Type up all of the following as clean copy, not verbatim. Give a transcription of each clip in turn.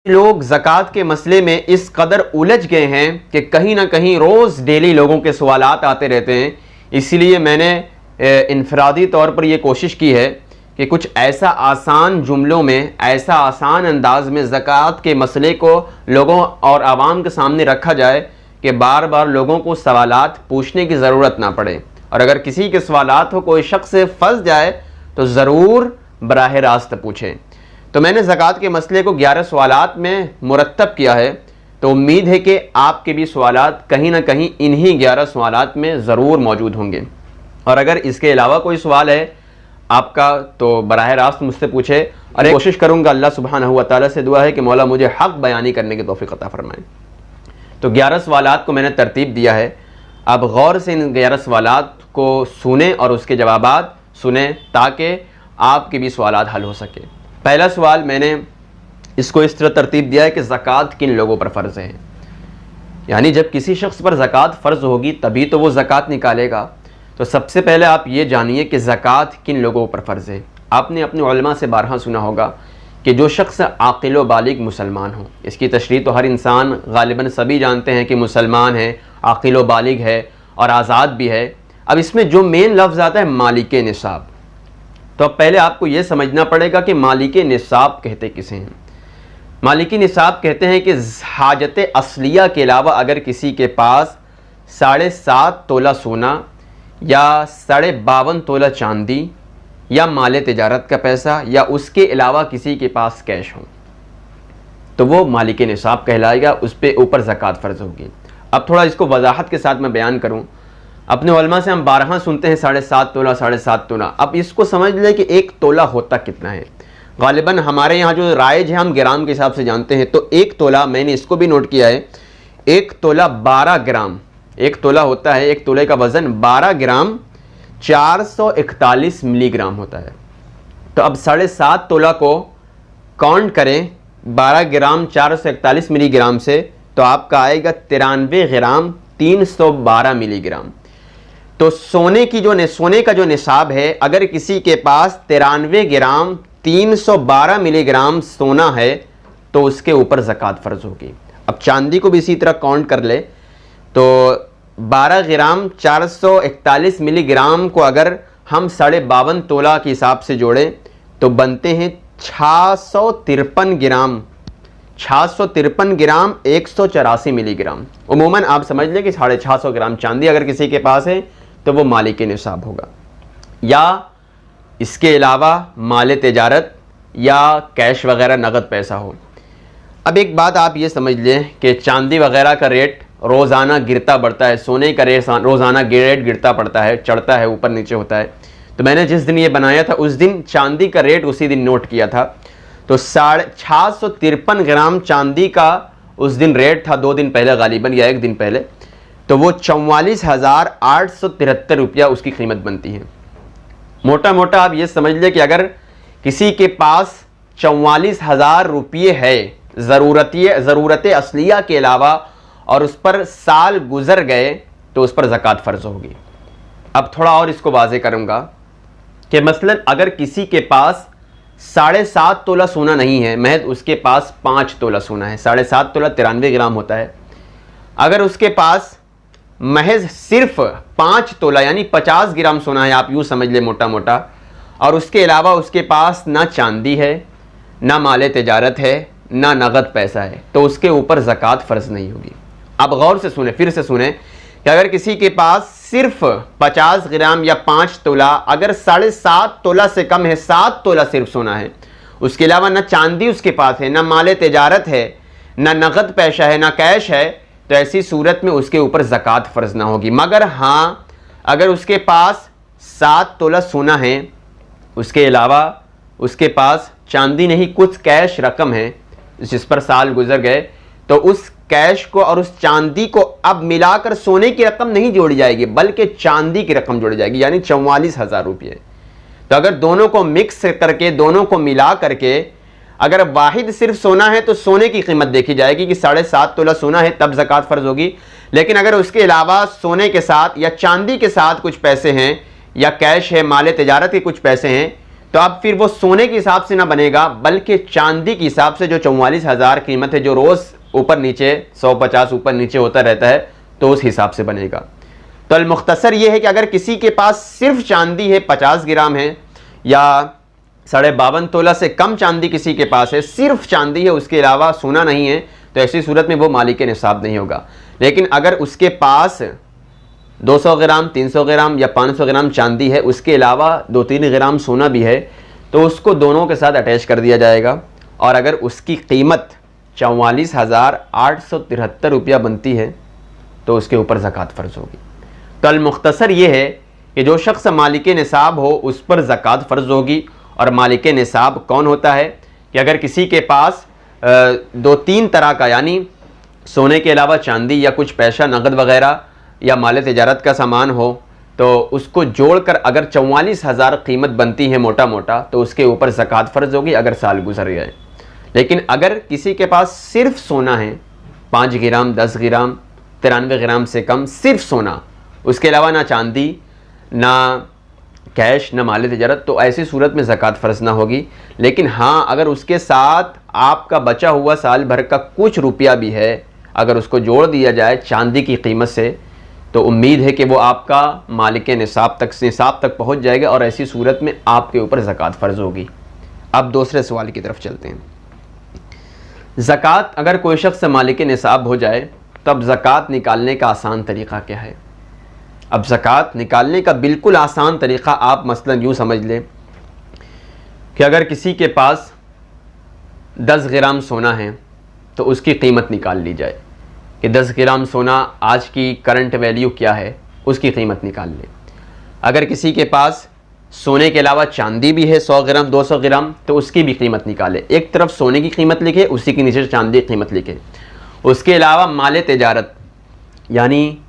लोग ज़कात के मसले में इस कदर उलझ गए हैं कि कहीं ना कहीं रोज़ डेली लोगों के सवालात आते रहते हैं। इसीलिए मैंने इनफरादी तौर पर यह कोशिश की है कि कुछ ऐसा आसान जुमलों में, ऐसा आसान अंदाज में ज़कात के मसले को लोगों और आवाम के सामने रखा जाए कि बार बार लोगों को सवालात पूछने की ज़रूरत ना पड़े। और अगर किसी के सवालात हो, कोई शख्स फंस जाए तो ज़रूर बराह रास्त पूछें। तो मैंने ज़कात के मसले को 11 सवालात में मुरतब किया है, तो उम्मीद है कि आपके भी सवालात कहीं ना कहीं इन्हीं 11 सवालात में ज़रूर मौजूद होंगे। और अगर इसके अलावा कोई सवाल है आपका तो बराह रास्त मुझसे पूछे, और कोशिश करूँगा, अल्लाह सुब्हानहू व तआला से दुआ है कि मौला मुझे हक़ बयानी करने की तौफ़ीक़ अता फ़रमाए। तो 11 सवालात को मैंने तरतीब दिया है। अब गौर से इन 11 सवालात को सुने और उसके जवाबात सुने ताकि आपके भी सवालात हल हो सके। पहला सवाल मैंने इसको इस तरह तरतीब दिया है कि ज़कात किन लोगों पर फ़र्ज़ है, यानी जब किसी शख्स पर ज़कात फ़र्ज़ होगी तभी तो वो ज़कात निकालेगा। तो सबसे पहले आप ये जानिए कि ज़कात किन लोगों पर फ़र्ज़ है। आपने अपने उलमा से बारहा सुना होगा कि जो शख्स आक़िल व बालिग मुसलमान हो, इसकी तशरीह तो हर इंसान गालिबन सभी जानते हैं कि मुसलमान है, आक़िल व बालिग है और आज़ाद भी है। अब इसमें जो मेन लफ्ज़ आता है मालिक निसाब, तो अब पहले आपको ये समझना पड़ेगा कि मालिक निसाब कहते किसे हैं। मालिक निसाब कहते हैं कि हाजत असलिया के अलावा अगर किसी के पास 7.5 तोला सोना या 52.5 तोला चांदी या माल तिजारत का पैसा या उसके अलावा किसी के पास कैश हो तो वो मालिक निसाब कहलाएगा, उस पर ऊपर ज़कात फ़र्ज़ होगी। अब थोड़ा इसको वजाहत के साथ मैं बयान करूं। अपने उलमा से हम 12 सुनते हैं 7.5 तोला 7.5 तोला। अब इसको समझ लें कि 1 तोला होता कितना है। गालिबन हमारे यहाँ जो राइज है हम ग्राम के हिसाब से जानते हैं, तो 1 तोला, मैंने इसको भी नोट किया है, 1 तोला 12 ग्राम 1 तोला होता है। 1 तोले का वज़न 12 ग्राम 441 मिलीग्राम होता है। तो अब 7.5 तोला को काउंट करें 12 ग्राम 441 मिलीग्राम से, तो आपका आएगा 93 ग्राम 312 मिलीग्राम। तो सोने का जो निसाब है, अगर किसी के पास 93 ग्राम 312 मिलीग्राम सोना है तो उसके ऊपर ज़कात फ़र्ज़ होगी। अब चांदी को भी इसी तरह काउंट कर ले तो 12 ग्राम 441 मिलीग्राम को अगर हम 52.5 तोला के हिसाब से जोड़ें तो बनते हैं 653 ग्राम 184 मिलीग्राम। उमूमन आप समझ लें कि 650 ग्राम चांदी अगर किसी के पास है तो वो मालिक निसाब होगा, या इसके अलावा माल तिजारत या कैश वगैरह नगद पैसा हो। अब एक बात आप ये समझ लें कि चांदी वगैरह का रेट रोज़ाना गिरता बढ़ता है, सोने का रेट रोज़ाना रेट गिरता पड़ता है, चढ़ता है, ऊपर नीचे होता है। तो मैंने जिस दिन ये बनाया था उस दिन चांदी का रेट उसी दिन नोट किया था, तो 653 ग्राम चांदी का उस दिन रेट था, 2 दिन पहले गालिबन या 1 दिन पहले, तो वो 44,873 रुपया उसकी कीमत बनती है। मोटा मोटा आप ये समझ लें कि अगर किसी के पास 44,000 रुपये है ज़रूरत असलिया के अलावा और उस पर साल गुजर गए तो उस पर ज़कात फ़र्ज़ होगी। अब थोड़ा और इसको वाज़े करूँगा कि मसलन अगर किसी के पास 7.5 तोला सोना नहीं है, महज उसके पास 5 तोला सोना है, 7.5 तोला 93 ग्राम होता है। अगर उसके पास महज सिर्फ 5 तोला यानी 50 ग्राम सोना है, आप यूँ समझ ले मोटा मोटा, और उसके अलावा उसके पास ना चांदी है, ना माल तिजारत है, ना नगद पैसा है, तो उसके ऊपर ज़कात फ़र्ज़ नहीं होगी। अब गौर से सुने, फिर से सुने कि अगर किसी के पास सिर्फ 50 ग्राम या 5 तोला, अगर 7.5 तोला से कम है, 7 तोला सिर्फ सोना है, उसके अलावा ना चांदी उसके पास है, ना माल तिजारत है, ना नगद पैसा है, ना कैश है, तो ऐसी सूरत में उसके ऊपर ज़कात फ़र्ज़ ना होगी। मगर हाँ, अगर उसके पास 7 तोला सोना है, उसके अलावा उसके पास चांदी नहीं, कुछ कैश रकम है जिस पर साल गुजर गए, तो उस कैश को और उस चांदी को अब मिलाकर सोने की रकम नहीं जोड़ी जाएगी बल्कि चांदी की रकम जोड़ी जाएगी, यानी 44,000 रुपये। तो अगर दोनों को मिक्स करके, दोनों को मिला करके अगर वाहिद सिर्फ सोना है तो सोने की कीमत देखी जाएगी कि 7.5 तोला सोना है तब ज़कात फ़र्ज़ होगी। लेकिन अगर उसके अलावा सोने के साथ या चांदी के साथ कुछ पैसे हैं या कैश है, माल तिजारत के कुछ पैसे हैं, तो अब फिर वो सोने के हिसाब से ना बनेगा, बल्कि चांदी के हिसाब से, जो 44,000 कीमत है, जो रोज़ ऊपर नीचे 150 ऊपर नीचे होता रहता है, तो उस हिसाब से बनेगा। तो अल-मुख्तसर ये है कि अगर किसी के पास सिर्फ चांदी है, 50 ग्राम है, या 52.5 तोला से कम चांदी किसी के पास है, सिर्फ चांदी है, उसके अलावा सोना नहीं है, तो ऐसी सूरत में वो मालिक निसाब नहीं होगा। लेकिन अगर उसके पास 200 ग्राम, 300 ग्राम या 500 ग्राम चांदी है, उसके अलावा 2-3 ग्राम सोना भी है, तो उसको दोनों के साथ अटैच कर दिया जाएगा। और अगर उसकी कीमत 44,873 रुपया बनती है, तो उसके ऊपर ज़कात फ़र्ज़ होगी। तो अल-मुख्तसर ये है कि जो शख्स मालिक निसाब हो उस पर ज़कात फ़र्ज़ होगी। और मालिक निसाब कौन होता है कि अगर किसी के पास 2-3 तरह का, यानी सोने के अलावा चांदी या कुछ पैसा नगद वगैरह या माल तिजारत का सामान हो, तो उसको जोड़कर अगर 44,000 कीमत बनती है मोटा मोटा, तो उसके ऊपर ज़कात फ़र्ज़ होगी अगर साल गुजर गए। लेकिन अगर किसी के पास सिर्फ सोना है, 5 ग्राम, 10 ग्राम, 93 ग्राम से कम, सिर्फ सोना, उसके अलावा ना चांदी, ना कैश, ना माल तिजारत, तो ऐसी सूरत में ज़कात फ़र्ज़ ना होगी। लेकिन हाँ, अगर उसके साथ आपका बचा हुआ साल भर का कुछ रुपया भी है, अगर उसको जोड़ दिया जाए चांदी की कीमत से, तो उम्मीद है कि वो आपका मालिक निसाब तक पहुंच जाएगा और ऐसी सूरत में आपके ऊपर ज़कात फ़र्ज़ होगी। अब दूसरे सवाल की तरफ चलते हैं। ज़कात, अगर कोई शख्स मालिक निसाब हो जाए, तब ज़कात निकालने का आसान तरीक़ा क्या है? अब ज़कात निकालने का बिल्कुल आसान तरीक़ा आप मसलन यूँ समझ लें कि अगर किसी के पास 10 ग्राम सोना है, तो उसकी कीमत निकाल ली जाए कि 10 ग्राम सोना आज की करंट वैल्यू क्या है, उसकी कीमत निकाल लें। अगर किसी के पास सोने के अलावा चांदी भी है 100 ग्राम, 200 ग्राम, तो उसकी भी कीमत निकाले। एक तरफ सोने की कीमत लिखे, उसी के नीचे चांदी की कीमत लिखे। उसके अलावा माल तिजारत, यानी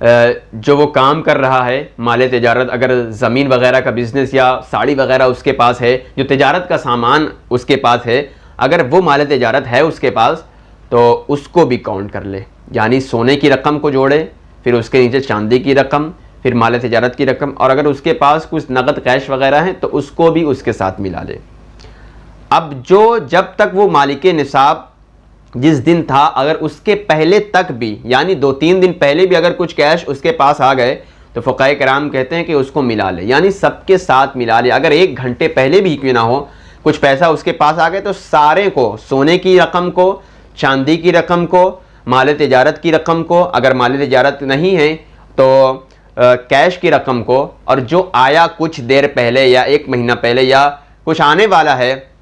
जो वो काम कर रहा है, माल तिजारत, अगर ज़मीन वगैरह का बिज़नेस या साड़ी वगैरह उसके पास है, जो तिजारत का सामान उसके पास है, अगर वो माल तिजारत है उसके पास, तो उसको भी काउंट कर ले। यानी सोने की रकम को जोड़े, फिर उसके नीचे चांदी की रकम, फिर माल तिजारत की रकम, और अगर उसके पास कुछ नगद कैश वगैरह है तो उसको भी उसके साथ मिला ले। अब जब तक वो मालिक निसाब जिस दिन था, अगर उसके पहले तक भी, यानी 2-3 दिन पहले भी अगर कुछ कैश उसके पास आ गए, तो फ़ुक़हा कराम कहते हैं कि उसको मिला ले, यानी सबके साथ मिला ले। अगर 1 घंटे पहले भी क्यों ना हो, कुछ पैसा उसके पास आ गए, तो सारे को, सोने की रकम को, चांदी की रकम को, माल तिजारत की रकम को, अगर माल तिजारत नहीं है तो कैश की रकम को, और जो आया कुछ देर पहले या 1 महीना पहले या कुछ आने वाला है,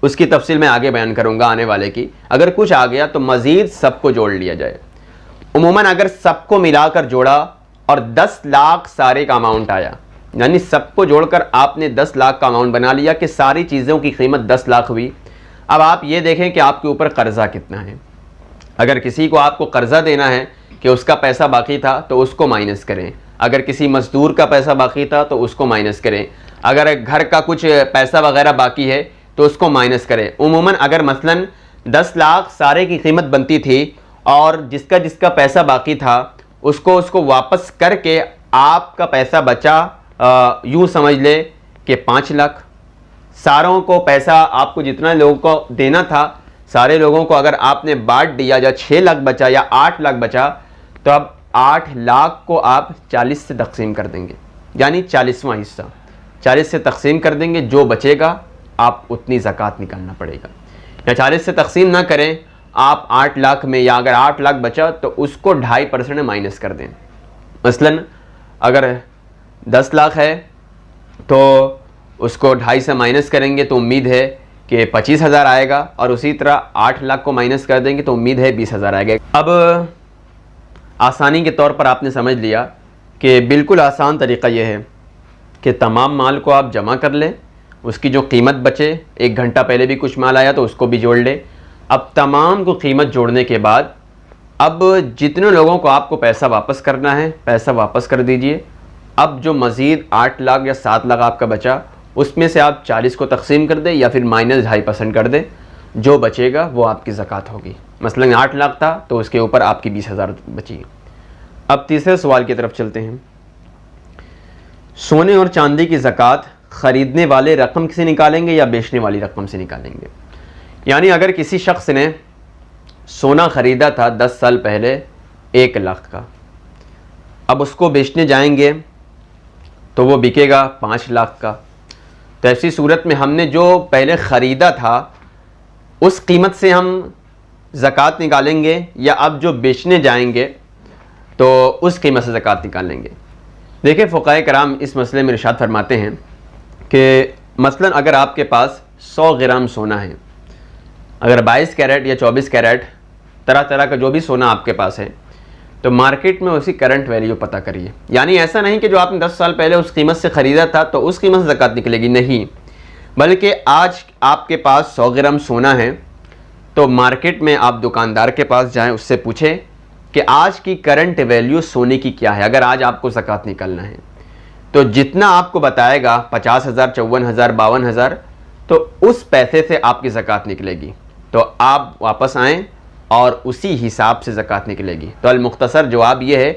उसकी तफसील मैं आगे बयान करूंगा आने वाले की। अगर कुछ आ गया तो मज़ीद सबको जोड़ लिया जाए। उमूमन अगर सबको मिलाकर जोड़ा और 10 लाख सारे का अमाउंट आया, यानी सबको जोड़कर आपने 10 लाख का अमाउंट बना लिया कि सारी चीज़ों की कीमत 10 लाख हुई। अब आप ये देखें कि आपके ऊपर कर्ज़ा कितना है। अगर किसी को आपको कर्ज़ा देना है कि उसका पैसा बाकी था, तो उसको माइनस करें। अगर किसी मज़दूर का पैसा बाकी था तो उसको माइनस करें। अगर घर का कुछ पैसा वगैरह बाकी है तो उसको माइनस करें। उमूमन अगर मसलन 10 लाख सारे की कीमत बनती थी और जिसका पैसा बाकी था उसको वापस करके आपका पैसा बचा, यूँ समझ ले कि 5 लाख। सारों को पैसा आपको जितना लोगों को देना था, सारे लोगों को अगर आपने बांट दिया, या 6 लाख बचा या 8 लाख बचा, तो अब 8 लाख को आप 40 से तकसीम कर देंगे, यानी 40वां हिस्सा 40 से तकसीम कर देंगे। जो बचेगा आप उतनी ज़कात निकालना पड़ेगा। या 40 से तकसीम ना करें आप 8 लाख में, या अगर 8 लाख बचा तो उसको 2.5% माइनस कर दें। मसलन अगर 10 लाख है तो उसको 2.5 से माइनस करेंगे तो उम्मीद है कि 25,000 आएगा, और उसी तरह 8 लाख को माइनस कर देंगे तो उम्मीद है 20,000 आएगा। अब आसानी के तौर पर आपने समझ लिया कि बिल्कुल आसान तरीक़ा यह है कि तमाम माल को आप जमा कर लें, उसकी जो कीमत बचे, 1 घंटा पहले भी कुछ माल आया तो उसको भी जोड़ ले। अब तमाम को कीमत जोड़ने के बाद अब जितने लोगों को आपको पैसा वापस करना है, पैसा वापस कर दीजिए। अब जो मज़ीद 8 लाख या 7 लाख आपका बचा, उसमें से आप 40 को तकसीम कर दें या फिर माइनस 2.5% कर दें। जो बचेगा वो आपकी ज़कात होगी। मसलन 8 लाख था तो उसके ऊपर आपकी 20,000 बची। अब तीसरे सवाल की तरफ चलते हैं। सोने और चांदी की ज़कात ख़रीदने वाले रकम से निकालेंगे या बेचने वाली रकम से निकालेंगे। यानी अगर किसी शख्स ने सोना ख़रीदा था 10 साल पहले 1 लाख का, अब उसको बेचने जाएंगे तो वो बिकेगा 5 लाख का। तो ऐसी सूरत में हमने जो पहले ख़रीदा था उस कीमत से हम ज़कात निकालेंगे या अब जो बेचने जाएंगे तो उस कीमत से ज़कात निकालेंगे। देखिए फ़ुक़हा कराम इस मसले में इरशाद फरमाते हैं कि मसलन अगर आपके पास 100 ग्राम सोना है, अगर 22 कैरेट या 24 कैरेट तरह तरह का जो भी सोना आपके पास है, तो मार्केट में उसी करंट वैल्यू पता करिए। यानी ऐसा नहीं कि जो आपने 10 साल पहले उस कीमत से ख़रीदा था तो उस कीमत से ज़कात निकलेगी, नहीं, बल्कि आज आपके पास 100 ग्राम सोना है तो मार्केट में आप दुकानदार के पास जाएं, उससे पूछें कि आज की करंट वैल्यू सोने की क्या है। अगर आज आपको ज़कात निकालना है तो जितना आपको बताएगा 50,000, 54,000, 52,000, तो उस पैसे से आपकी ज़कात निकलेगी। तो आप वापस आएँ और उसी हिसाब से ज़कात निकलेगी। तो अल-मुख्तसर जवाब ये है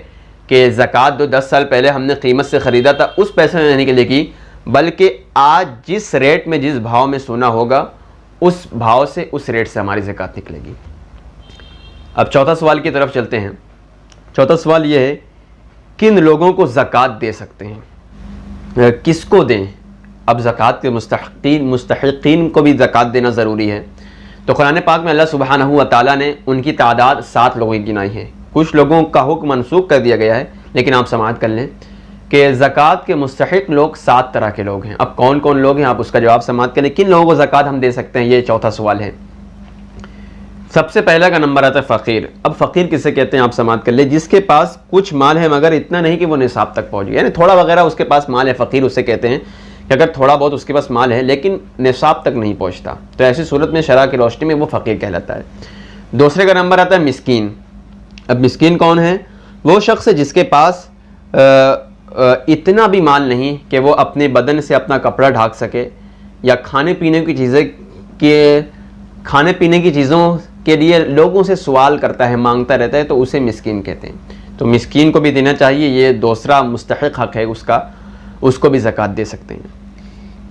कि ज़कात जो 10 साल पहले हमने कीमत से ख़रीदा था उस पैसे में नहीं निकलेगी, बल्कि आज जिस रेट में जिस भाव में सोना होगा उस भाव से उस रेट से हमारी ज़कात निकलेगी। अब चौथा सवाल की तरफ चलते हैं। चौथा सवाल ये है, किन लोगों को ज़कात दे सकते हैं, किसको दें। अब ज़कात के मुस्तहिक़ीन को भी ज़कात देना ज़रूरी है। तो कुरान पाक में अल्लाह सुब्हानहू व तआला ने उनकी तादाद 7 लोगों की गिनाई है। कुछ लोगों का हुक्म मनसूख कर दिया गया है, लेकिन आप समाअत कर लें कि ज़कात के मुस्तहिक़ लोग 7 तरह के लोग हैं। अब कौन कौन लोग हैं, आप उसका जवाब समाअत कर लें। किन लोगों को ज़कात हम दे सकते हैं, ये चौथा सवाल है। सबसे पहला का नंबर आता है फ़कीर। अब फ़कीर किसे कहते हैं, आप समाअत कर ले। जिसके पास कुछ माल है मगर इतना नहीं कि वो निसाब तक पहुँचे, यानी थोड़ा वगैरह उसके पास माल है, फ़कीर उसे कहते हैं कि अगर थोड़ा बहुत उसके पास माल है लेकिन निसाब तक नहीं पहुँचता, तो ऐसी सूरत में शरअ की रोशनी में वो फ़कीर कहलाता है। दूसरे का नंबर आता है मिस्कीन। अब मिस्कीन कौन है, वो शख्स है जिसके पास इतना भी माल नहीं कि वो अपने बदन से अपना कपड़ा ढाक सके या खाने पीने की चीज़ों के लिए लोगों से सवाल करता है, मांगता रहता है, तो उसे मिस्कीन कहते हैं। तो मिस्कीन को भी देना चाहिए, ये दूसरा मुस्तहिक़ हक़ है उसका, उसको भी ज़कात दे सकते हैं।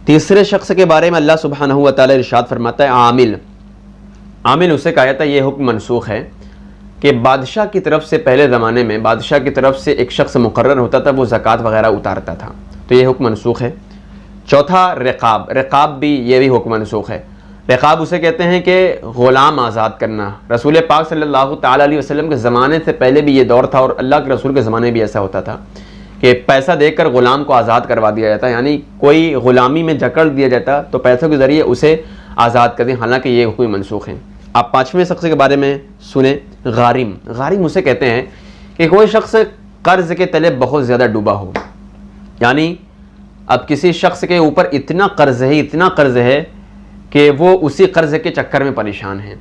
तीसरे शख्स के बारे में अल्लाह सुब्हानहू व तआला इरशाद फरमाता है आमिल। आमिल उसे कहा जाता है, ये हुक्म मनसूख है कि बादशाह की तरफ से पहले ज़माने में बादशाह की तरफ से एक शख्स मुकर्रर होता था, वो ज़कात वगैरह उतारता था, तो ये हुक्म मनसूख है। चौथा रिकाब। रिकाब भी, ये भी हुक्म मनसूख है। रिकाब उसे कहते हैं कि ग़ुलाम आज़ाद करना। रसूल पाक सल्लल्लाहु तआला अलैहि वसल्लम के ज़माने से पहले भी ये दौर था और अल्लाह के रसूल के ज़माने में भी ऐसा होता था कि पैसा देकर ग़ुलाम को आज़ाद करवा दिया जाता, यानी कोई ग़ुलामी में जकड़ दिया जाता तो पैसों के ज़रिए उसे आज़ाद कर दें, हालांकि ये हुक्म मनसूख है। आप 5वें शख्स के बारे में सुने, गारिम। गारिम उसे कहते हैं कि कोई शख्स कर्ज़ के तले बहुत ज़्यादा डूबा हो, यानी अब किसी शख्स के ऊपर इतना कर्ज़ है कि वो उसी कर्ज़ के चक्कर में परेशान है।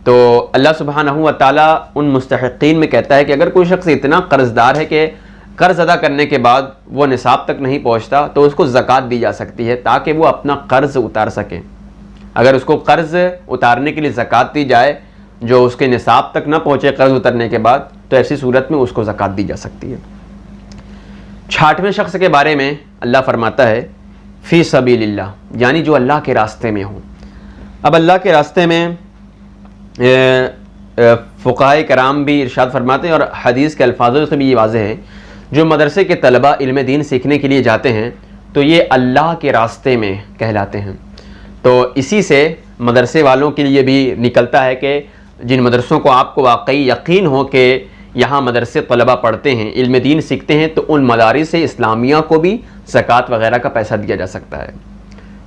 तो अल्लाह सुब्हानहू व तआला उन मुस्तहिक़ीन में कहता है कि अगर कोई शख्स इतना कर्ज़दार है कि कर्ज़ अदा करने के बाद वो निसाब तक नहीं पहुँचता, तो उसको ज़कात दी जा सकती है ताकि वो अपना कर्ज़ उतार सके। अगर उसको कर्ज़ उतारने के लिए ज़कात दी जाए जो उसके निसाब तक ना पहुँचे कर्ज़ उतरने के बाद, तो ऐसी सूरत में उसको ज़कात दी जा सकती है। 6वें शख्स के बारे में अल्लाह फरमाता है फ़ी सबीलिल्लाह, यानी जो अल्लाह के रास्ते में हो। अब अल्लाह के रास्ते में फ़ुक़हा कराम भी इरशाद फरमाते हैं और हदीस के अल्फाज़ों से भी ये वाज़ेह है, जो मदरसे के तलबा इल्म दीन सीखने के लिए जाते हैं तो ये अल्लाह के रास्ते में कहलाते हैं। तो इसी से मदरसे वालों के लिए भी निकलता है कि जिन मदरसों को आपको वाकई यकीन हो कि यहाँ मदरसे तलबा पढ़ते हैं, इल्म दीन सीखते हैं, तो उन मदारिस इस्लामिया को भी ज़कात वगैरह का पैसा दिया जा सकता है।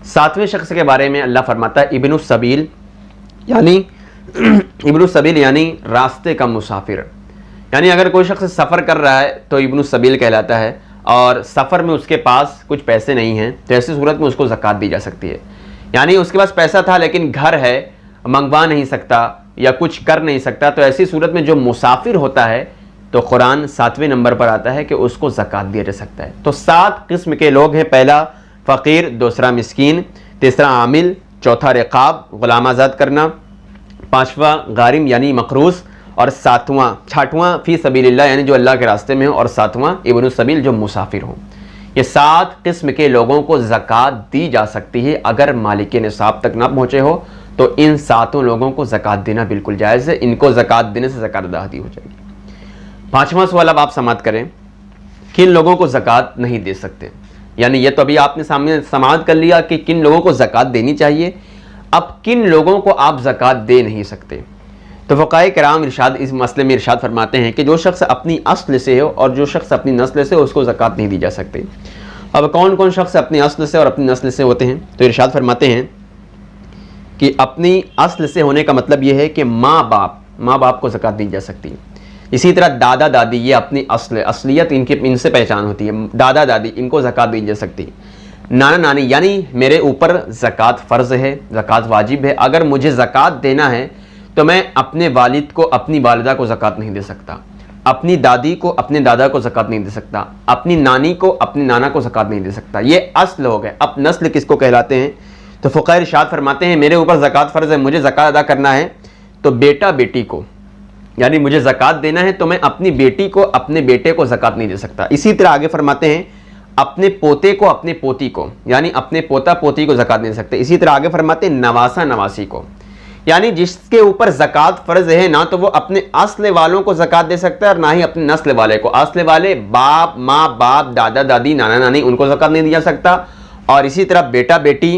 7वें शख्स के बारे में अल्लाह फरमाता है इब्नुस सबील, यानी रास्ते का मुसाफिर। यानी अगर कोई शख्स सफ़र कर रहा है तो इब्नुस सबील कहलाता है और सफ़र में उसके पास कुछ पैसे नहीं हैं, तो ऐसी सूरत में उसको ज़कात दी जा सकती है। यानी उसके पास पैसा था लेकिन घर है, मंगवा नहीं सकता या कुछ कर नहीं सकता, तो ऐसी सूरत में जो मुसाफिर होता है तो कुरान 7वें नंबर पर आता है कि उसको ज़कात दिया जा सकता है। तो 7 किस्म के लोग हैं, पहला फ़कीर, दूसरा मिस्कीन, तीसरा आमिल, चौथा रिकाब ग़ुलाम आज़ाद करना, 5वां गारिम यानी मकरूस, और 6वां फ़ी सबीलिल्लाह यानी जो अल्लाह के रास्ते में हो, और 7वां इब्नुस सबील जो मुसाफिर हो। ये 7 किस्म के लोगों को ज़कात दी जा सकती है। अगर मालिक निसाब तक ना पहुँचे हो तो इन 7 लोगों को ज़कात देना बिल्कुल जायज़ है। इनको ज़कात देने से ज़कात अदा हो जाएगी। 5वां सवाल अब आप समाअत करें, किन लोगों को ज़कात नहीं दे सकते। यानी ये तो अभी आपने सामने समाअत कर लिया कि किन लोगों को ज़कात देनी चाहिए, अब किन लोगों को आप ज़कात दे नहीं सकते। तो फ़क़हाए किराम इरशाद इस मसले में इरशाद फरमाते हैं कि जो शख्स अपनी अस्ल से हो और जो शख्स अपनी नस्ल से हो उसको ज़कात नहीं दी जा सकती। अब कौन कौन शख्स अपनी अस्ल से और अपनी नस्ल से होते हैं, तो इरशाद फरमाते हैं कि अपनी अस्ल से होने का मतलब यह है कि माँ बाप को ज़कात दी जा सकती। इसी तरह दादा दादी, ये अपनी असलियत इनसे पहचान होती है, दादा दादी इनको ज़कात दी जा सकती। नाना नानी, यानी मेरे ऊपर ज़कात फ़र्ज़ है, ज़कात वाजिब है, अगर मुझे ज़कात देना है तो मैं अपने वालिद को अपनी वालिदा को ज़कात नहीं दे सकता, अपनी दादी को अपने दादा को ज़कात नहीं दे सकता, अपनी नानी को अपने नाना को ज़कात नहीं दे सकता। ये अस्ल हो गए। अब नस्ल किसको कहलाते हैं, तो फ़क़हाए इरशाद फरमाते हैं मेरे ऊपर ज़कात फ़र्ज़ है, मुझे ज़कात अदा करना है तो बेटा बेटी को, यानी मुझे ज़कात देना है तो मैं अपनी बेटी को अपने बेटे को ज़कात नहीं दे सकता। इसी तरह आगे फरमाते हैं अपने पोते को अपने पोती को, यानी अपने पोता पोती को ज़कात नहीं दे सकते। इसी तरह आगे फरमाते हैं नवासा नवासी को, यानी जिसके ऊपर ज़कात फ़र्ज़ है ना तो वो अपने अस्ल वालों को ज़कात दे सकता है और ना ही अपने नस्ल वाले को। अस्ल वाले बाप माँ बाप दादा दादी नाना नानी उनको ज़कात नहीं दिया सकता, और इसी तरह बेटा बेटी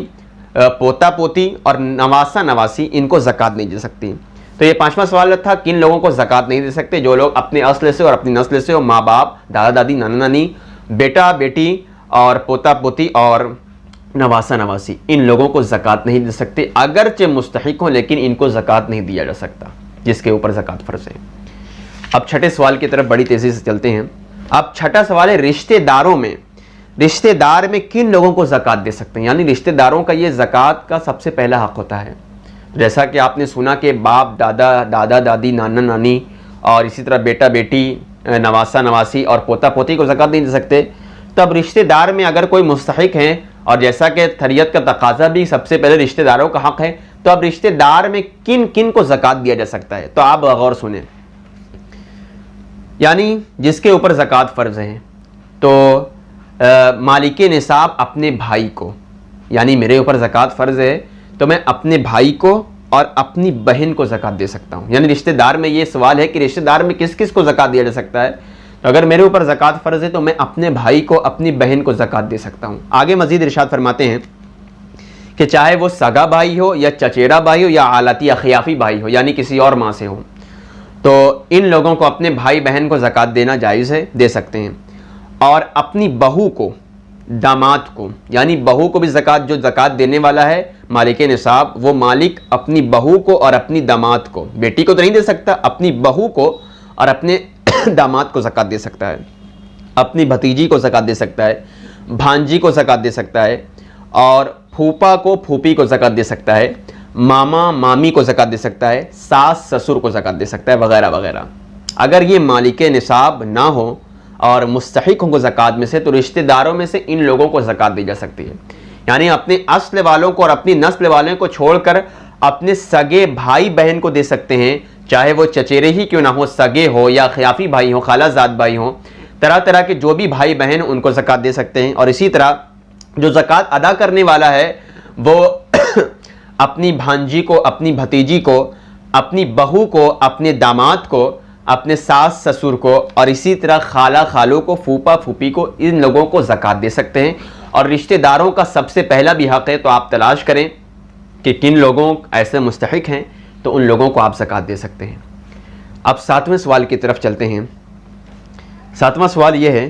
पोता पोती और नवासा नवासी इनको ज़कात नहीं दे सकती। तो ये 5वां सवाल था, किन लोगों को ज़कात नहीं दे सकते, जो लोग अपने अस्ल से और अपनी नस्ल से हो, माँ बाप दादा दादी नाना नानी बेटा बेटी और पोता पोती और नवासा नवासी, इन लोगों को ज़कात नहीं दे सकते, अगरचे मुस्तहिक हों लेकिन इनको ज़कात नहीं दिया जा सकता जिसके ऊपर ज़कात फ़र्ज़ है। अब छठे सवाल की तरफ बड़ी तेज़ी से चलते हैं। अब छठा सवाल है रिश्तेदारों में, रिश्तेदार में किन लोगों को ज़कात दे सकते हैं, यानी रिश्तेदारों का ये ज़कात का सबसे पहला हक़ होता है। जैसा कि आपने सुना कि बाप दादा दादी नाना नानी और इसी तरह बेटा बेटी नवासा नवासी और पोता पोती को ज़कात नहीं दे सकते, तब रिश्तेदार में अगर कोई मुस्तहिक हैं, और जैसा कि शरीयत का तकाजा भी सबसे पहले रिश्तेदारों का हक़ है, तो अब रिश्तेदार में किन किन को ज़कात दिया जा सकता है, तो आप गौर सुने। यानी जिसके ऊपर ज़कात फ़र्ज़ है तो मालिक निसाब अपने भाई को, यानी मेरे ऊपर ज़कात फ़र्ज़ है तो मैं अपने भाई को और अपनी बहन को ज़कात दे सकता हूँ। यानी रिश्तेदार में ये सवाल है कि रिश्तेदार में किस किस को ज़कात दिया जा सकता है, तो अगर मेरे ऊपर ज़कात फ़र्ज़ है तो मैं अपने भाई को अपनी बहन को ज़कात दे सकता हूँ। आगे मज़ीद इरशाद फरमाते हैं कि चाहे वो सगा भाई हो या चचेरा भाई हो या आलती या खियाफ़ी भाई हो, यानी किसी और माँ से हो, तो इन लोगों को अपने भाई बहन को ज़कात देना जायज़ है, दे सकते हैं। और अपनी बहू को दामाद को, यानी बहू को भी ज़कात, जो ज़कात देने वाला है मालिक निसाब, वो मालिक अपनी बहू को और अपनी दामाद को, बेटी को तो नहीं दे सकता, अपनी बहू को और अपने दामाद को ज़कात दे सकता है, अपनी भतीजी को ज़कात दे सकता है, भांजी को ज़कात दे सकता है, और फूफा को फूफी को ज़कात दे सकता है, मामा मामी को ज़कात दे सकता है, सास ससुर को ज़कात दे सकता है, वगैरह वगैरह। अगर ये मालिक निसाब ना हो और मुस्तहिक हों ज़कात में से, तो रिश्तेदारों में से इन लोगों को ज़कात दी जा सकती है। यानी अपने अस्ल वालों को और अपनी नस्ल वालों को छोड़कर अपने सगे भाई बहन को दे सकते हैं, चाहे वो चचेरे ही क्यों ना हो, सगे हो या खियाफ़ी भाई हो, खालाजाद भाई हो, तरह तरह के जो भी भाई बहन उनको ज़कात दे सकते हैं। और इसी तरह जो ज़कात अदा करने वाला है वो अपनी भांजी को, अपनी भतीजी को, अपनी बहू को, अपने दामाद को, अपने सास ससुर को, और इसी तरह खाला खालू को, फूफा फूफी को, इन लोगों को ज़कात दे सकते हैं। और रिश्तेदारों का सबसे पहला भी हक़ है, तो आप तलाश करें कि किन लोगों ऐसे मुस्तहिक हैं, तो उन लोगों को आप ज़कात दे सकते हैं। अब 7वें सवाल की तरफ चलते हैं। 7वां सवाल यह है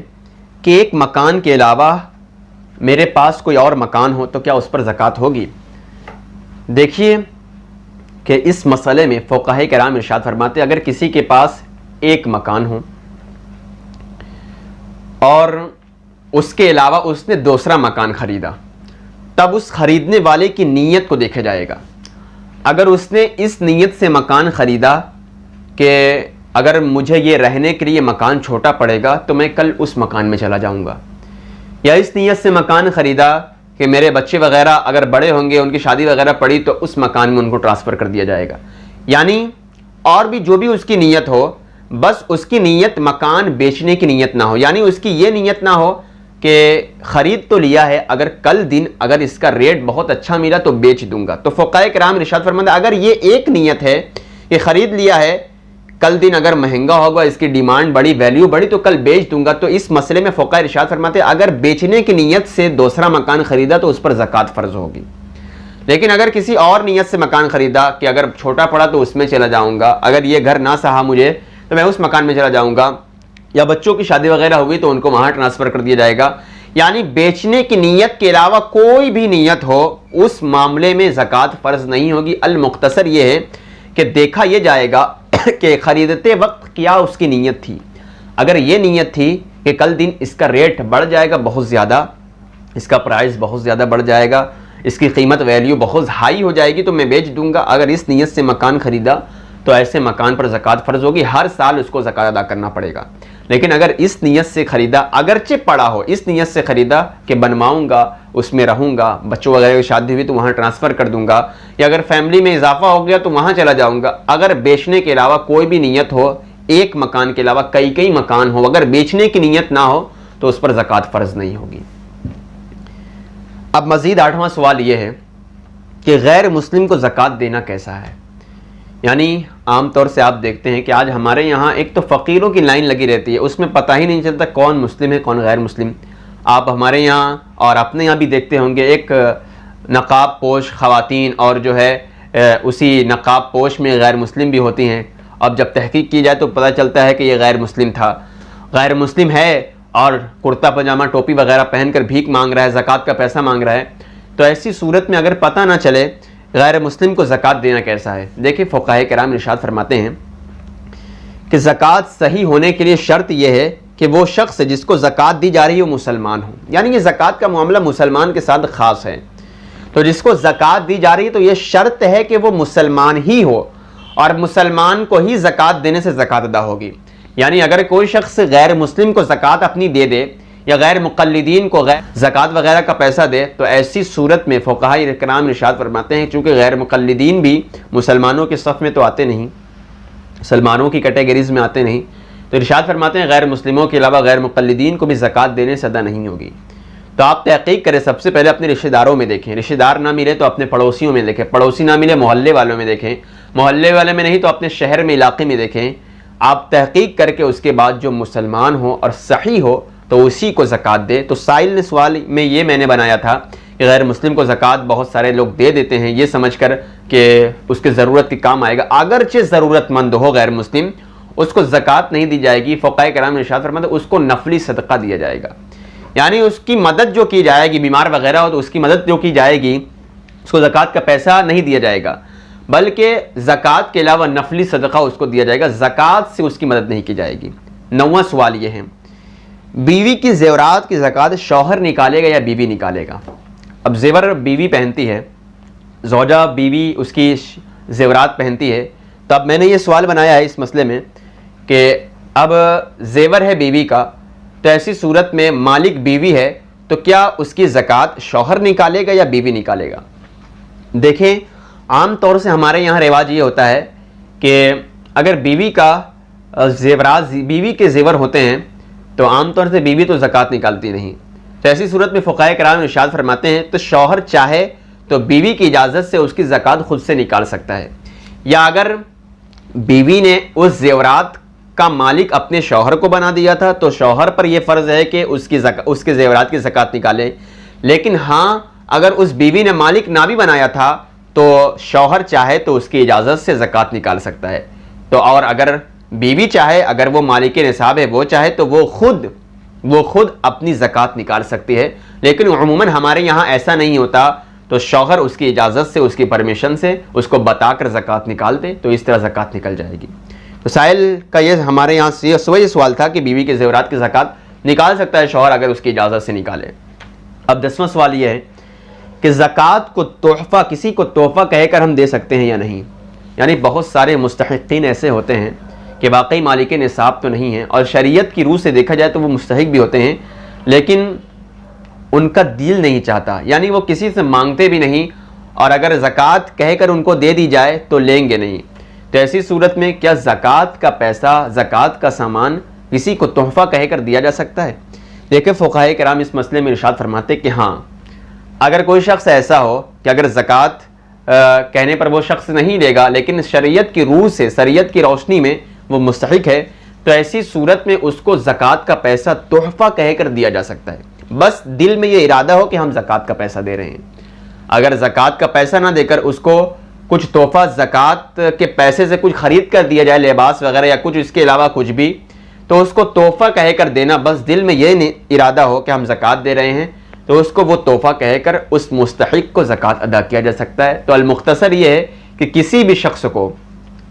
कि एक मकान के अलावा मेरे पास कोई और मकान हो तो क्या उस पर ज़कात होगी। देखिए कि इस मसले में फ़क़हाए किराम इरशाद फरमाते हैं, अगर किसी के पास एक मकान हो और उसके अलावा उसने दूसरा मकान ख़रीदा, तब उस ख़रीदने वाले की नीयत को देखा जाएगा। अगर उसने इस नीयत से मकान ख़रीदा कि अगर मुझे ये रहने के लिए मकान छोटा पड़ेगा तो मैं कल उस मकान में चला जाऊँगा, या इस नीयत से मकान ख़रीदा कि मेरे बच्चे वगैरह अगर बड़े होंगे, उनकी शादी वगैरह पड़ी तो उस मकान में उनको ट्रांसफ़र कर दिया जाएगा, यानी और भी जो भी उसकी नीयत हो, बस उसकी नीयत मकान बेचने की नीयत ना हो। यानी उसकी ये नीयत ना हो कि ख़रीद तो लिया है, अगर कल दिन अगर इसका रेट बहुत अच्छा मिला तो बेच दूंगा। तो फ़ुक़हा किराम इरशाद फरमाते हैं अगर ये एक नीयत है कि ख़रीद लिया है, कल दिन अगर महंगा होगा, इसकी डिमांड बड़ी, वैल्यू बड़ी, तो कल बेच दूंगा, तो इस मसले में फ़ुक़हा इरशाद फरमाते हैं अगर बेचने की नीयत से दूसरा मकान ख़रीदा तो उस पर ज़कात फ़र्ज़ होगी। लेकिन अगर किसी और नीयत से मकान ख़रीदा कि अगर छोटा पड़ा तो उसमें चला जाऊँगा, अगर ये घर ना सहा मुझे तो मैं उस मकान में चला जाऊँगा, या बच्चों की शादी वगैरह होगी तो उनको वहाँ ट्रांसफ़र कर दिया जाएगा, यानी बेचने की नीयत के अलावा कोई भी नीयत हो, उस मामले में ज़कात फ़र्ज़ नहीं होगी। अल मुख्तसर ये है कि देखा यह जाएगा कि ख़रीदते वक्त क्या उसकी नीयत थी। अगर ये नीयत थी कि कल दिन इसका रेट बढ़ जाएगा बहुत ज़्यादा, इसका प्राइस बहुत ज़्यादा बढ़ जाएगा, इसकी कीमत वैल्यू बहुत हाई हो जाएगी, तो मैं बेच दूंगा, अगर इस नीयत से मकान ख़रीदा तो ऐसे मकान पर ज़कात फ़र्ज़ होगी, हर साल उसको ज़कात अदा करना पड़ेगा। लेकिन अगर इस नीयत से ख़रीदा, अगरचे पड़ा हो, इस नीयत से ख़रीदा कि बनवाऊँगा, उसमें रहूँगा, बच्चों वगैरह की शादी हुई तो वहाँ ट्रांसफ़र कर दूँगा, या अगर फैमिली में इजाफा हो गया तो वहाँ चला जाऊँगा, अगर बेचने के अलावा कोई भी नीयत हो, एक मकान के अलावा कई मकान हो, अगर बेचने की नीयत ना हो तो उस पर ज़कात फ़र्ज़ नहीं होगी। अब मज़ीद 8वां सवाल ये है कि गैर मुस्लिम को ज़कात देना कैसा है। यानी आम तौर से आप देखते हैं कि आज हमारे यहाँ एक तो फ़कीरों की लाइन लगी रहती है, उसमें पता ही नहीं चलता कौन मुस्लिम है कौन गैर मुस्लिम। आप हमारे यहाँ और अपने यहाँ भी देखते होंगे, एक नक़ाब पोश ख़वातीन और जो है उसी नक़ाब पोश में गैर मुस्लिम भी होती हैं। अब जब तहक़ीक़ की जाए तो पता चलता है कि ये गैर मुस्लिम था, गैर मुस्लिम है और कुर्ता पजामा टोपी वगैरह पहनकर भीख मांग रहा है, ज़कात का पैसा मांग रहा है। तो ऐसी सूरत में अगर पता ना चले गैर मुस्लिम को ज़कात देना कैसा है, देखिए फ़ुक़हा किराम इरशाद फरमाते हैं कि ज़कात सही होने के लिए शर्त यह है कि वो शख्स जिसको ज़कात दी जा रही है वो मुसलमान हो, यानी कि ज़कात का मामला मुसलमान के साथ ख़ास है। तो जिसको ज़कात दी जा रही है तो ये शर्त है कि वो मुसलमान ही हो और मुसलमान को ही ज़कात देने से ज़कात अदा होगी। यानी अगर कोई शख्स गैर मुस्लिम को ज़कात अपनी दे दे या गैर मुक़ल्लिदीन को गैर ज़कात वगैरह का पैसा दे, तो ऐसी सूरत में फ़ुक़हा इकराम इरशाद फरमाते हैं, चूँकि गैर मुक़ल्लिदीन भी मुसलमानों के सफ़ में तो आते नहीं, मुसलमानों की कैटेगरीज़ में आते नहीं, तो इरशाद फरमाते हैं गैर मुस्लिमों के अलावा गैर मुक़ल्लिदीन को भी ज़कात देने से अदा नहीं होगी। तो आप तहक़ीक़ करें, सबसे पहले अपने रिश्तेदारों में देखें, रिश्तेदार ना मिले तो अपने पड़ोसियों में देखें, पड़ोसी ना मिले मोहल्ले वालों में देखें, मोहल्ले वाले में नहीं तो अपने शहर में, इलाके में देखें। आप तहक़ीक़ करके उसके बाद जो मुसलमान हो और सही हो तो उसी को ज़कात दे। तो साइल ने सवाल में ये मैंने बनाया था कि गैर मुस्लिम को ज़कात बहुत सारे लोग दे देते हैं ये समझकर कि उसके ज़रूरत के काम आएगा, अगरचे ज़रूरतमंद हो गैर मुस्लिम, उसको ज़कात नहीं दी जाएगी। फ़ुक़हा किराम ने इरशाद फरमाया उसको नफली सदका दिया जाएगा, यानी उसकी मदद जो की जाएगी, बीमार वगैरह हो तो उसकी मदद जो की जाएगी, उसको ज़कात का पैसा नहीं दिया जाएगा, बल्कि ज़कात के अलावा नफली सदका उसको दिया जाएगा, ज़कात से उसकी मदद नहीं की जाएगी। 9वां सवाल ये है, बीवी की ज़ेवरात की ज़कात शौहर निकालेगा या बीवी निकालेगा। अब ज़ेवर बीवी पहनती है, ज़ौजा बीवी उसकी ज़ेवरात पहनती है, तो अब मैंने ये सवाल बनाया है इस मसले में कि अब ज़ेवर है बीवी का, तो ऐसी सूरत में मालिक बीवी है तो क्या उसकी ज़कात शौहर निकालेगा या बीवी निकालेगा। देखें आम तौर से हमारे यहाँ रिवाज ये होता है कि अगर बीवी का ज़ेवरात, बीवी के ज़ेवर होते हैं तो आम तौर से बीवी तो ज़कात निकालती नहीं। तो ऐसी सूरत में फ़ुक़हा किराम इरशाद फरमाते हैं तो शौहर चाहे तो बीवी की इजाज़त से उसकी ज़कात खुद से निकाल सकता है, या अगर बीवी ने उस ज़ेवरात का मालिक अपने शौहर को बना दिया था तो शौहर पर यह फ़र्ज़ है कि उसके ज़ेवरात की ज़कात निकाले। लेकिन हाँ, अगर उस बीवी ने मालिक ना भी बनाया था तो शौहर चाहे तो उसकी इजाज़त से ज़कात निकाल सकता है। तो और अगर बीवी चाहे, अगर वो मालिक निसाब है, वो चाहे तो वो खुद अपनी ज़कात निकाल सकती है। लेकिन उमूमन हमारे यहाँ ऐसा नहीं होता, तो शौहर उसकी इजाज़त से, उसकी परमिशन से उसको बताकर ज़कात निकाल दे तो इस तरह ज़कात निकल जाएगी। तो साहिल का ये हमारे यहाँ से ये सवाल था कि बीवी के ज़ेवरात की ज़कात निकाल सकता है शौहर अगर उसकी इजाज़त से निकाले। अब 10वां सवाल ये है कि ज़कात को तोहफ़ा, किसी को तोहफ़ा कहकर हम दे सकते हैं या नहीं। यानी बहुत सारे मुस्तहिक़ीन ऐसे होते हैं कि वाकई मालिक निसाब तो नहीं है और शरीयत की रूह से देखा जाए तो वो मुस्तहिक़ भी होते हैं, लेकिन उनका दिल नहीं चाहता, यानी वो किसी से मांगते भी नहीं, और अगर ज़कात कहकर उनको दे दी जाए तो लेंगे नहीं। तो ऐसी सूरत में क्या ज़कात का पैसा, ज़कात का सामान किसी को तोहफ़ा कहकर दिया जा सकता है। देखिए फ़ुक़हा किराम इस मसले में इरशाद फरमाते कि हाँ, अगर कोई शख्स ऐसा हो कि अगर ज़कात कहने पर वो शख्स नहीं देगा, लेकिन शरीयत की रूह से, शरीयत की रोशनी में वो मुस्तहिक है, तो ऐसी सूरत में उसको ज़कात का पैसा तोहफ़ा कहकर दिया जा सकता है। बस दिल में ये इरादा हो कि हम ज़कात का पैसा दे रहे हैं। अगर ज़कात का पैसा ना देकर उसको कुछ तोहफ़ा ज़कात के पैसे से कुछ ख़रीद कर दिया जाए, लिबास वगैरह या कुछ इसके अलावा कुछ भी, तो उसको तोहफ़ा कहकर देना, बस दिल में ये इरादा हो कि हम ज़कात दे रहे हैं, तो उसको वो तोहफ़ा कहकर उस मुस्तहिक को ज़कात अदा किया जा सकता है। तो अल-मुख्तसर ये है कि किसी भी शख्स को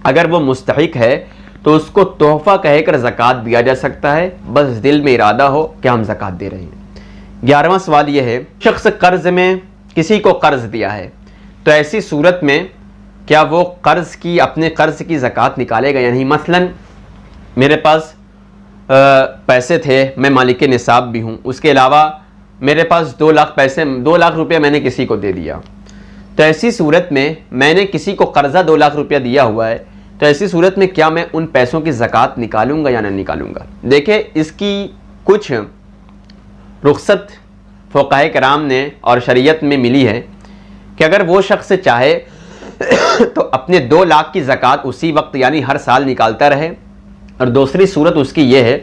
अगर वो मुस्तहिक है तो उसको तोहफ़ा कहकर ज़कात दिया जा सकता है, बस दिल में इरादा हो कि हम ज़कात दे रहे हैं। 11वां सवाल ये है, शख्स कर्ज़ में किसी को कर्ज़ दिया है, तो ऐसी सूरत में क्या वो अपने कर्ज़ की ज़कात निकालेगा या नहीं? मसलन मेरे पास पैसे थे, मैं मालिक निसाब भी हूँ, उसके अलावा मेरे पास 2 लाख रुपये मैंने किसी को दे दिया, तो ऐसी सूरत में मैंने किसी को कर्ज़ा 2 लाख रुपया दिया हुआ है, तो ऐसी सूरत में क्या मैं उन पैसों की ज़कात निकालूंगा या नहीं निकालूंगा? देखिए इसकी कुछ रुख्सत फ़ुक़हा किराम ने और शरीयत में मिली है कि अगर वो शख्स चाहे तो अपने 2 लाख की ज़कात उसी वक्त यानी हर साल निकालता रहे, और दूसरी सूरत उसकी ये है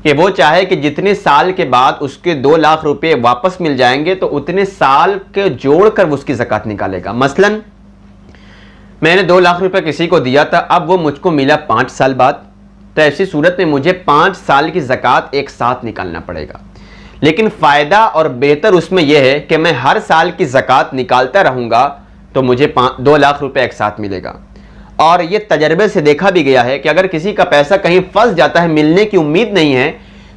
कि वो चाहे कि जितने साल के बाद उसके 2 लाख रुपए वापस मिल जाएंगे तो उतने साल के जोड़ कर उसकी ज़कात निकालेगा। मसलन मैंने 2 लाख रुपए किसी को दिया था, अब वो मुझको मिला 5 साल बाद, तो ऐसी सूरत में मुझे 5 साल की ज़कात एक साथ निकालना पड़ेगा। लेकिन फ़ायदा और बेहतर उसमें यह है कि मैं हर साल की ज़कात निकालता रहूँगा तो मुझे 2 लाख रुपए एक साथ मिलेगा। और ये तजर्बे से देखा भी गया है कि अगर किसी का पैसा कहीं फंस जाता है, मिलने की उम्मीद नहीं है,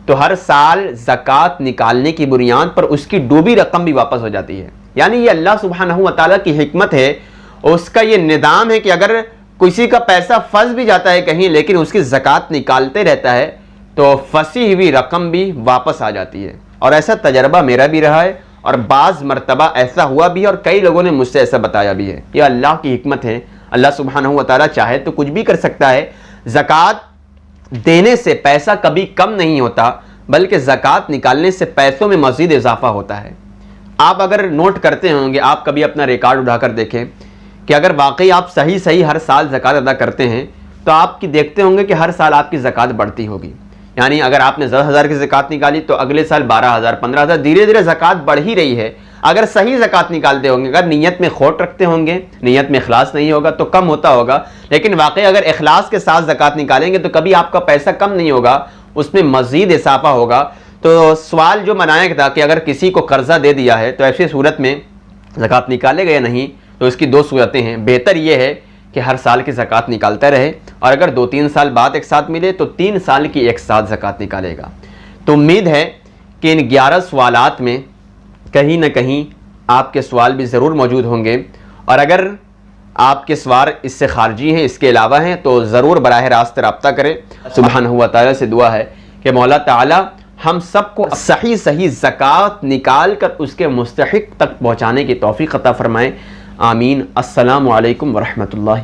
तो हर साल ज़कात निकालने की बुनियाद पर उसकी डूबी रकम भी वापस हो जाती है। यानी ये अल्लाह सुब्हानहू व तआला की हिकमत है, उसका ये निज़ाम है कि अगर किसी का पैसा फंस भी जाता है कहीं, लेकिन उसकी ज़कात निकालते रहता है तो फंसी हुई रकम भी वापस आ जाती है। और ऐसा तजर्बा मेरा भी रहा है और बाज़ मरतबा ऐसा हुआ भी है और कई लोगों ने मुझसे ऐसा बताया भी है। यह अल्लाह की हिकमत है, अल्लाह सुब्हानहू व तआला चाहे तो कुछ भी कर सकता है। ज़कात देने से पैसा कभी कम नहीं होता, बल्कि ज़कात निकालने से पैसों में मज़ीद इजाफा होता है। आप अगर नोट करते होंगे, आप कभी अपना रिकॉर्ड उठाकर देखें कि अगर वाकई आप सही हर साल ज़कात अदा करते हैं तो आपकी देखते होंगे कि हर साल आपकी ज़कात बढ़ती होगी। यानी अगर आपने 10,000 की ज़कात निकाली तो अगले साल 12,000, 15,000, धीरे धीरे ज़कात बढ़ ही रही है। अगर सही ज़कात निकालते होंगे, अगर नीयत में खोट रखते होंगे, नीयत में इखलास नहीं होगा तो कम होता होगा, लेकिन वाकई अगर इखलास के साथ ज़कात निकालेंगे तो कभी आपका पैसा कम नहीं होगा, उसमें मज़ीद इजाफा होगा। तो सवाल जो बनाया था कि अगर किसी को कर्ज़ा दे दिया है तो ऐसी सूरत में ज़कात निकालेगा या नहीं, तो इसकी 2 सूरतें हैं। बेहतर ये है कि हर साल की ज़कात निकालता रहे, और अगर 2-3 साल बाद एक साथ मिले तो 3 साल की एक साथ ज़कात निकालेगा। तो उम्मीद है कि इन 11 सवालात में कहीं ना कहीं आपके सवाल भी ज़रूर मौजूद होंगे, और अगर आपके सवाल इससे खारजी हैं, इसके अलावा हैं, तो ज़रूर बराह रास्त रब्ता करें। सुब्हानहू व तआला से दुआ है कि मौला ताला हम सबको सही ज़कात निकाल कर उसके मुस्तहिक तक पहुँचाने की तौफ़ीक़ अता फ़रमाएँ। आमीन। अस्सलामु अलैकुम व रहमतुल्लाहि।